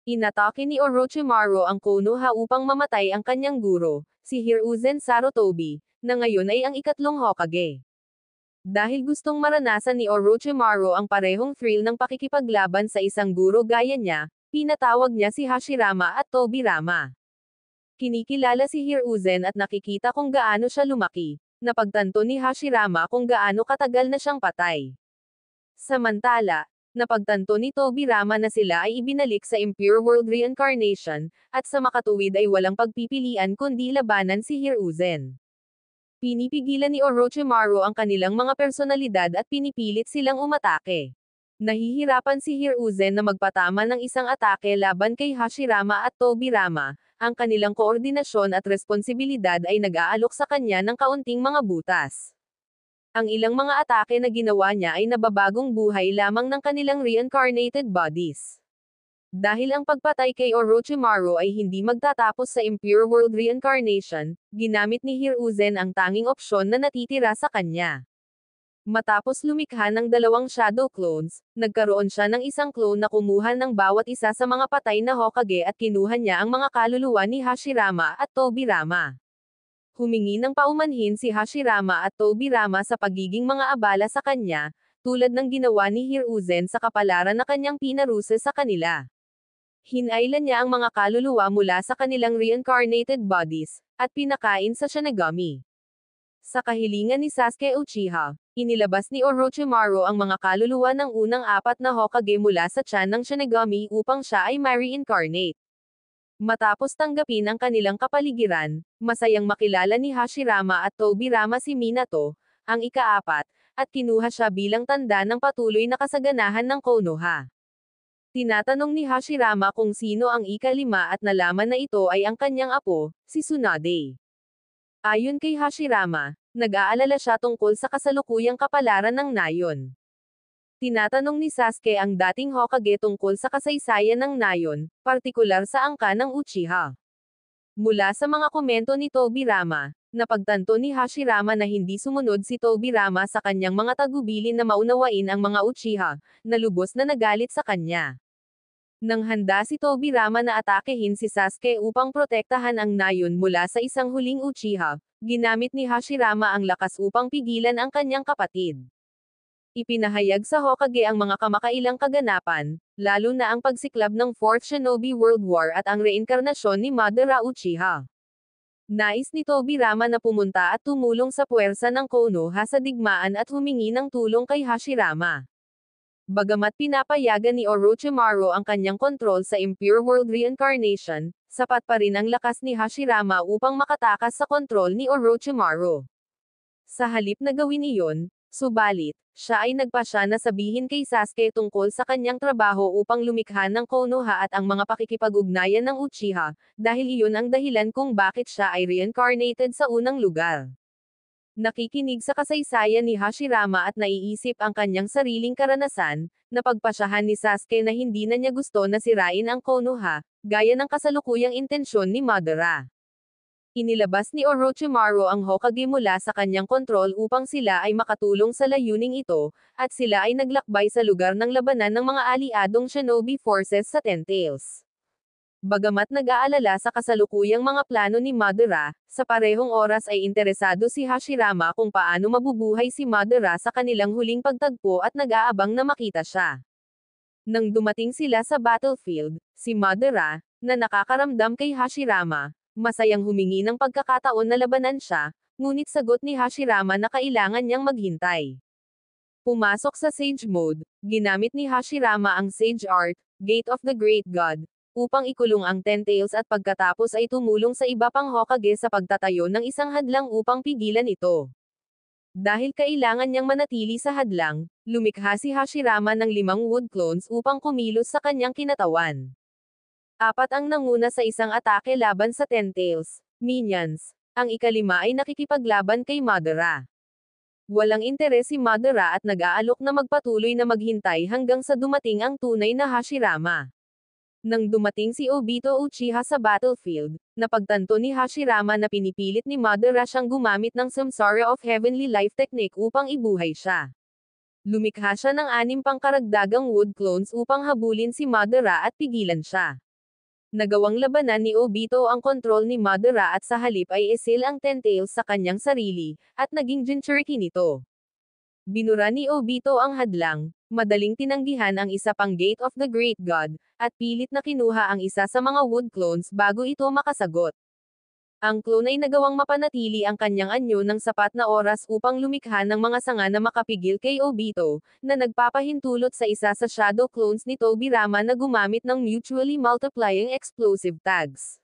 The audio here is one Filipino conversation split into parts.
Inatake ni Orochimaru ang Konoha upang mamatay ang kanyang guro, si Hiruzen Sarutobi, na ngayon ay ang ikatlong Hokage. Dahil gustong maranasan ni Orochimaru ang parehong thrill ng pakikipaglaban sa isang guro gaya niya, pinatawag niya si Hashirama at Tobirama. Kinikilala si Hiruzen at nakikita kung gaano siya lumaki. Napagtanto ni Hashirama kung gaano katagal na siyang patay. Samantala, napagtanto ni Tobirama na sila ay ibinalik sa Impure World Reincarnation, at sa makatuwid ay walang pagpipilian kundi labanan si Hiruzen. Pinipigilan ni Orochimaru ang kanilang mga personalidad at pinipilit silang umatake. Nahihirapan si Hiruzen na magpatama ng isang atake laban kay Hashirama at Tobirama, ang kanilang koordinasyon at responsibilidad ay nag-aalok sa kanya ng kaunting mga butas. Ang ilang mga atake na ginawa niya ay nababagong buhay lamang ng kanilang reincarnated bodies. Dahil ang pagpatay kay Orochimaru ay hindi magtatapos sa Impure World Reincarnation, ginamit ni Hiruzen ang tanging opsyon na natitira sa kanya. Matapos lumikha ng dalawang shadow clones, nagkaroon siya ng isang clone na kumuha ng bawat isa sa mga patay na Hokage at kinuha niya ang mga kaluluwa ni Hashirama at Tobirama. Humingi ng paumanhin si Hashirama at Tobirama sa pagiging mga abala sa kanya, tulad ng ginawa ni Hiruzen sa kapalaran na kanyang pinarusa sa kanila. Hinailan niya ang mga kaluluwa mula sa kanilang reincarnated bodies, at pinakain sa Shinigami. Sa kahilingan ni Sasuke Uchiha, inilabas ni Orochimaru ang mga kaluluwa ng unang apat na Hokage mula sa tiyan ng Shinigami upang siya ay ma-reincarnate. Matapos tanggapin ang kanilang kapaligiran, masayang makilala ni Hashirama at Tobirama si Minato, ang ika-4, at kinuha siya bilang tanda ng patuloy na kasaganahan ng Konoha. Tinatanong ni Hashirama kung sino ang ika-5 at nalaman na ito ay ang kanyang apo, si Tsunade. Ayon kay Hashirama, nag-aalala siya tungkol sa kasalukuyang kapalaran ng Nayon. Tinatanong ni Sasuke ang dating Hokage tungkol sa kasaysayan ng Nayon, partikular sa angka ng Uchiha. Mula sa mga komento ni Tobirama, napagtanto ni Hashirama na hindi sumunod si Tobirama sa kanyang mga tagubilin na maunawain ang mga Uchiha, na lubos na nagalit sa kanya. Nang handa si Tobirama na atakehin si Sasuke upang protektahan ang Nayon mula sa isang huling Uchiha, ginamit ni Hashirama ang lakas upang pigilan ang kanyang kapatid. Ipinahayag sa Hokage ang mga kamakailang kaganapan, lalo na ang pagsiklab ng 4th Shinobi World War at ang reinkarnasyon ni Madara Uchiha. Nais ni Tobirama na pumunta at tumulong sa puwersa ng Konoha sa digmaan at humingi ng tulong kay Hashirama. Bagamat pinapayagan ni Orochimaru ang kanyang kontrol sa Impure World Reincarnation, sapat pa rin ang lakas ni Hashirama upang makatakas sa kontrol ni Orochimaru. Sa halip na gawin iyon, subalit, siya ay nagpasya na sabihin kay Sasuke tungkol sa kanyang trabaho upang lumikha ng Konoha at ang mga pakikipag-ugnayan ng Uchiha, dahil iyon ang dahilan kung bakit siya ay reincarnated sa unang lugar. Nakikinig sa kasaysayan ni Hashirama at naiisip ang kanyang sariling karanasan, napagpasyahan ni Sasuke na hindi na niya gusto na sirain ang Konoha, gaya ng kasalukuyang intensyon ni Madara. Inilabas ni Orochimaru ang Hokage mula sa kanyang kontrol upang sila ay makatulong sa layuning ito, at sila ay naglakbay sa lugar ng labanan ng mga aliadong Shinobi forces sa Ten Tails. Bagamat nag-aalala sa kasalukuyang mga plano ni Madara, sa parehong oras ay interesado si Hashirama kung paano mabubuhay si Madara sa kanilang huling pagtagpo at nag-aabang na makita siya. Nang dumating sila sa battlefield, si Madara, na nakakaramdam kay Hashirama, masayang humingi ng pagkakataon na labanan siya, ngunit sagot ni Hashirama na kailangan niyang maghintay. Pumasok sa Sage Mode, ginamit ni Hashirama ang Sage Art, Gate of the Great God, upang ikulong ang Ten Tails at pagkatapos ay tumulong sa iba pang Hokage sa pagtatayo ng isang hadlang upang pigilan ito. Dahil kailangan niyang manatili sa hadlang, lumikha si Hashirama ng 5 wood clones upang kumilos sa kanyang kinatawan. 4 ang nanguna sa isang atake laban sa Ten Tails minions. Ang ika-5 ay nakikipaglaban kay Madara. Walang interes si Madara at nag-aalok na magpatuloy na maghintay hanggang sa dumating ang tunay na Hashirama. Nang dumating si Obito Uchiha sa battlefield, napagtanto ni Hashirama na pinipilit ni Madara siyang gumamit ng Samsara of Heavenly Life Technique upang ibuhay siya. Lumikha siya ng 6 pang karagdagang wood clones upang habulin si Madara at pigilan siya. Nagawang labanan ni Obito ang kontrol ni Madara at sa halip ay isil ang Ten Tails sa kanyang sarili, at naging Jinchuriki nito. Binura ni Obito ang hadlang, madaling tinanggihan ang isa pang Gate of the Great God, at pilit na kinuha ang isa sa mga wood clones bago ito makasagot. Ang clone ay nagawang mapanatili ang kanyang anyo ng sapat na oras upang lumikha ng mga sanga na makapigil kay Obito, na nagpapahintulot sa isa sa shadow clones ni Tobirama na gumamit ng mutually multiplying explosive tags.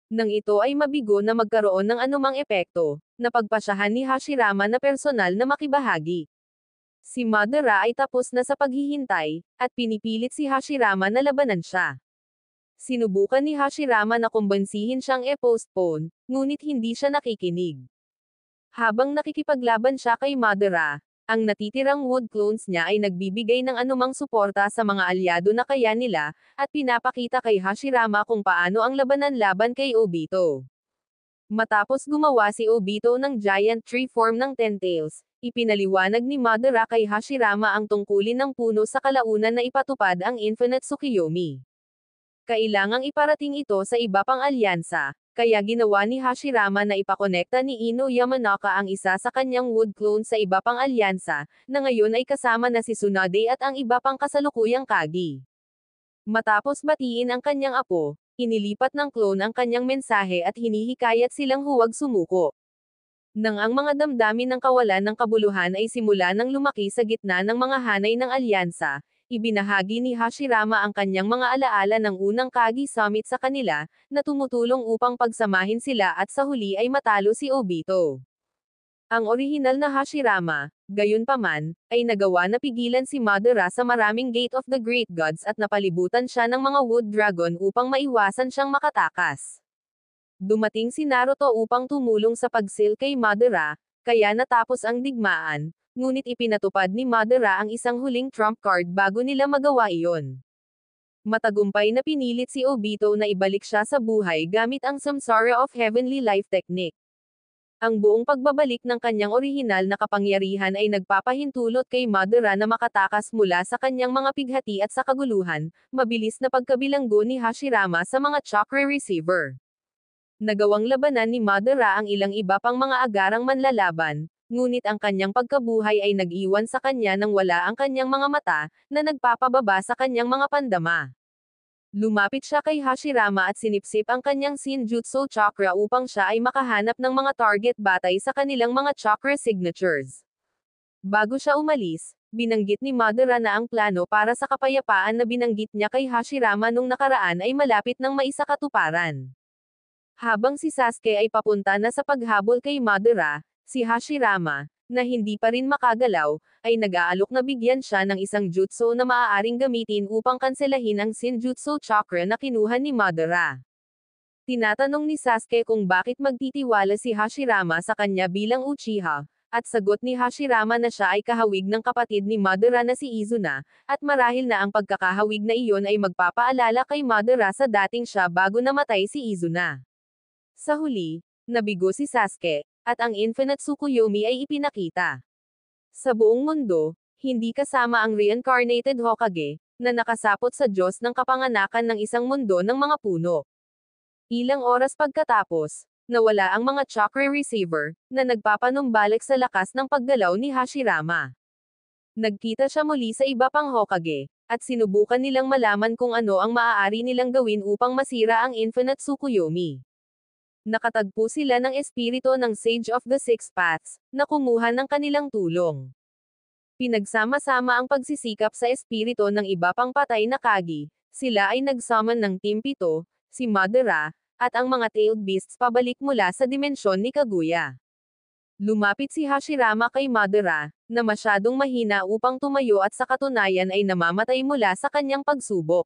Nang ito ay mabigo na magkaroon ng anumang epekto, napagpasyahan ni Hashirama na personal na makibahagi. Si Madara ay tapos na sa paghihintay, at pinipilit si Hashirama na labanan siya. Sinubukan ni Hashirama na kumbansihin siyang e-postpone, ngunit hindi siya nakikinig. Habang nakikipaglaban siya kay Madara, ang natitirang wood clones niya ay nagbibigay ng anumang suporta sa mga alyado na kaya nila, at pinapakita kay Hashirama kung paano ang labanan laban kay Obito. Matapos gumawa si Obito ng giant tree form ng Ten Tails, ipinaliwanag ni Madara kay Hashirama ang tungkulin ng puno sa kalaunan na ipatupad ang Infinite Tsukuyomi. Kailangang iparating ito sa iba pang alyansa, kaya ginawa ni Hashirama na ipakonekta ni Ino Yamanaka ang isa sa kanyang wood clone sa iba pang alyansa, na ngayon ay kasama na si Tsunade at ang iba pang kasalukuyang Kagi. Matapos batiin ang kanyang apo, inilipat ng clone ang kanyang mensahe at hinihikayat silang huwag sumuko. Nang ang mga damdamin ng kawalan ng kabuluhan ay simula ng lumaki sa gitna ng mga hanay ng alyansa, ibinahagi ni Hashirama ang kanyang mga alaala ng unang Kagi Summit sa kanila, na tumutulong upang pagsamahin sila at sa huli ay matalo si Obito. Ang orihinal na Hashirama, gayunpaman, ay nagawa na pigilan si Madara sa maraming Gate of the Great Gods at napalibutan siya ng mga Wood Dragon upang maiwasan siyang makatakas. Dumating si Naruto upang tumulong sa pagsil kay Madara, kaya natapos ang digmaan, ngunit ipinatupad ni Madara ang isang huling trump card bago nila magawa iyon. Matagumpay na pinilit si Obito na ibalik siya sa buhay gamit ang Samsara of Heavenly Life Technique. Ang buong pagbabalik ng kanyang orihinal na kapangyarihan ay nagpapahintulot kay Madara na makatakas mula sa kanyang mga pighati at sa kaguluhan, mabilis na pagkabilanggo ni Hashirama sa mga chakra receiver. Nagawang labanan ni Madara ang ilang iba pang mga agarang manlalaban, ngunit ang kanyang pagkabuhay ay nag-iwan sa kanya nang wala ang kanyang mga mata, na nagpapababa sa kanyang mga pandama. Lumapit siya kay Hashirama at sinipsip ang kanyang Shinjutsu chakra upang siya ay makahanap ng mga target batay sa kanilang mga chakra signatures. Bago siya umalis, binanggit ni Madara na ang plano para sa kapayapaan na binanggit niya kay Hashirama nung nakaraan ay malapit ng maisakatuparan. Habang si Sasuke ay papunta na sa paghabol kay Madara, si Hashirama, na hindi pa rin makagalaw, ay nag-aalok na bigyan siya ng isang jutsu na maaaring gamitin upang kanselahin ang Shinjutsu chakra na kinuha ni Madara. Tinatanong ni Sasuke kung bakit magtitiwala si Hashirama sa kanya bilang Uchiha, at sagot ni Hashirama na siya ay kahawig ng kapatid ni Madara na si Izuna, at marahil na ang pagkakahawig na iyon ay magpapaalala kay Madara sa dating siya bago namatay si Izuna. Sa huli, nabigo si Sasuke, at ang Infinite Tsukuyomi ay ipinakita. Sa buong mundo, hindi kasama ang reincarnated Hokage, na nakasapot sa Diyos ng kapanganakan ng isang mundo ng mga puno. Ilang oras pagkatapos, nawala ang mga chakra receiver, na nagpapanumbalik sa lakas ng paggalaw ni Hashirama. Nagkita siya muli sa iba pang Hokage, at sinubukan nilang malaman kung ano ang maaari nilang gawin upang masira ang Infinite Tsukuyomi. Nakatagpo sila ng espiritu ng Sage of the Six Paths, na kumuha ng kanilang tulong. Pinagsama-sama ang pagsisikap sa espiritu ng iba pang patay na Kagi, sila ay nag-summon ng Team Pito, si Madara, at ang mga tailed beasts pabalik mula sa dimensyon ni Kaguya. Lumapit si Hashirama kay Madara, na masyadong mahina upang tumayo at sa katunayan ay namamatay mula sa kanyang pagsubok.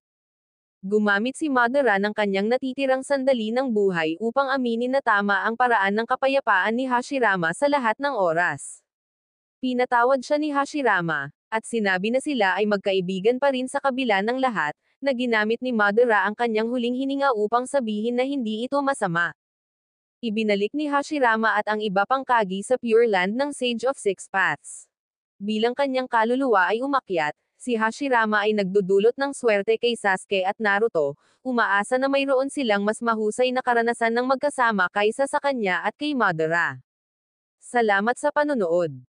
Gumamit si Madara ng kanyang natitirang sandali ng buhay upang aminin na tama ang paraan ng kapayapaan ni Hashirama sa lahat ng oras. Pinatawad siya ni Hashirama, at sinabi na sila ay magkaibigan pa rin sa kabila ng lahat, na ginamit ni Madara ang kanyang huling hininga upang sabihin na hindi ito masama. Ibinalik ni Hashirama at ang iba pang Kagi sa Pure Land ng Sage of Six Paths. Bilang kanyang kaluluwa ay umakyat, si Hashirama ay nagdudulot ng swerte kay Sasuke at Naruto, umaasa na mayroon silang mas mahusay na karanasan ng magkasama kaysa sa kanya at kay Madara. Salamat sa panonood.